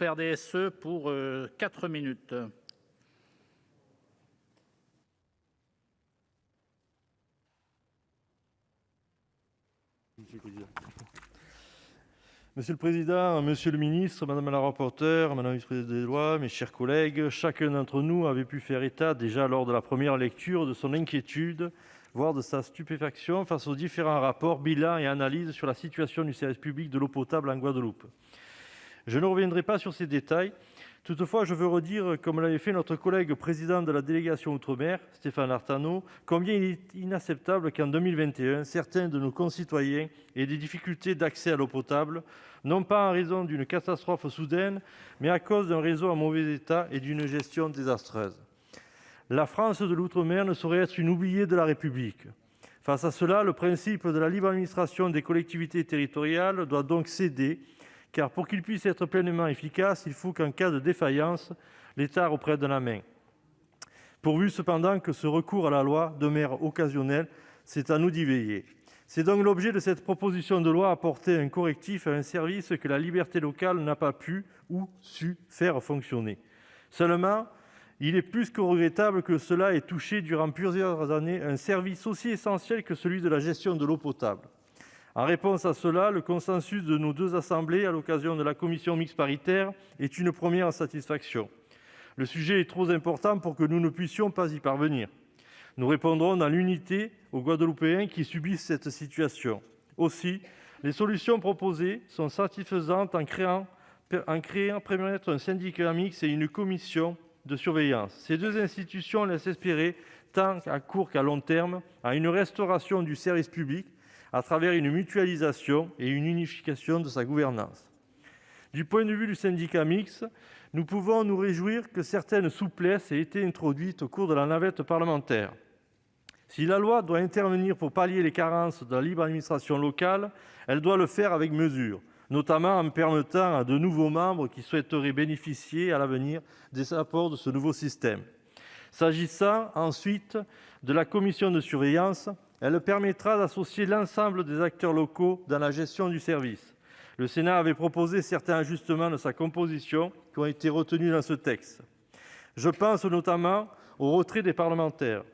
RDSE pour 4 minutes. Monsieur le Président, Monsieur le Ministre, Madame la rapporteure, Madame la vice-présidente des lois, mes chers collègues, chacun d'entre nous avait pu faire état, déjà lors de la première lecture, de son inquiétude, voire de sa stupéfaction face aux différents rapports, bilans et analyses sur la situation du service public de l'eau potable en Guadeloupe. Je ne reviendrai pas sur ces détails. Toutefois, je veux redire, comme l'avait fait notre collègue président de la délégation Outre-mer, Stéphane Artano, combien il est inacceptable qu'en 2021, certains de nos concitoyens aient des difficultés d'accès à l'eau potable, non pas en raison d'une catastrophe soudaine, mais à cause d'un réseau en mauvais état et d'une gestion désastreuse. La France de l'Outre-mer ne saurait être une oubliée de la République. Face à cela, le principe de la libre administration des collectivités territoriales doit donc céder, car pour qu'il puisse être pleinement efficace, il faut qu'en cas de défaillance, l'État reprenne la main. Pourvu cependant que ce recours à la loi demeure occasionnel, c'est à nous d'y veiller. C'est donc l'objet de cette proposition de loi, apporter un correctif à un service que la liberté locale n'a pas pu ou su faire fonctionner. Seulement, il est plus que regrettable que cela ait touché durant plusieurs années un service aussi essentiel que celui de la gestion de l'eau potable. En réponse à cela, le consensus de nos deux assemblées à l'occasion de la commission mixte paritaire est une première satisfaction. Le sujet est trop important pour que nous ne puissions pas y parvenir. Nous répondrons dans l'unité aux Guadeloupéens qui subissent cette situation. Aussi, les solutions proposées sont satisfaisantes en créant permettre un syndicat mixte et une commission de surveillance. Ces deux institutions laissent espérer, tant à court qu'à long terme, à une restauration du service public à travers une mutualisation et une unification de sa gouvernance. Du point de vue du syndicat mixte, nous pouvons nous réjouir que certaines souplesses aient été introduites au cours de la navette parlementaire. Si la loi doit intervenir pour pallier les carences de la libre administration locale, elle doit le faire avec mesure, notamment en permettant à de nouveaux membres qui souhaiteraient bénéficier à l'avenir des apports de ce nouveau système. S'agissant ensuite de la commission de surveillance, elle permettra d'associer l'ensemble des acteurs locaux dans la gestion du service. Le Sénat avait proposé certains ajustements de sa composition qui ont été retenus dans ce texte. Je pense notamment au retrait des parlementaires.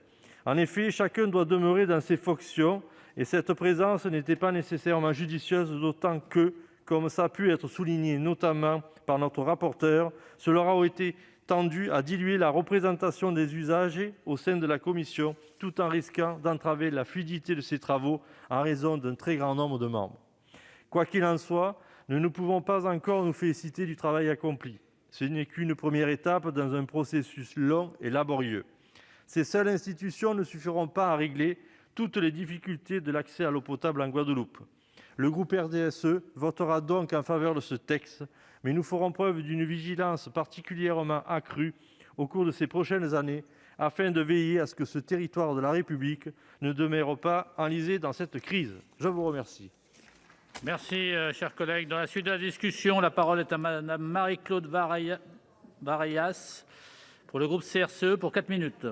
En effet, chacun doit demeurer dans ses fonctions et cette présence n'était pas nécessairement judicieuse, d'autant que, comme ça a pu être souligné notamment par notre rapporteur, cela aurait été tendu à diluer la représentation des usagers au sein de la commission, tout en risquant d'entraver la fluidité de ses travaux en raison d'un très grand nombre de membres. Quoi qu'il en soit, nous ne pouvons pas encore nous féliciter du travail accompli. Ce n'est qu'une première étape dans un processus long et laborieux. Ces seules institutions ne suffiront pas à régler toutes les difficultés de l'accès à l'eau potable en Guadeloupe. Le groupe RDSE votera donc en faveur de ce texte, mais nous ferons preuve d'une vigilance particulièrement accrue au cours de ces prochaines années afin de veiller à ce que ce territoire de la République ne demeure pas enlisé dans cette crise. Je vous remercie. Merci, chers collègues. Dans la suite de la discussion, la parole est à Madame Marie-Claude Varillas pour le groupe CRCE pour 4 minutes.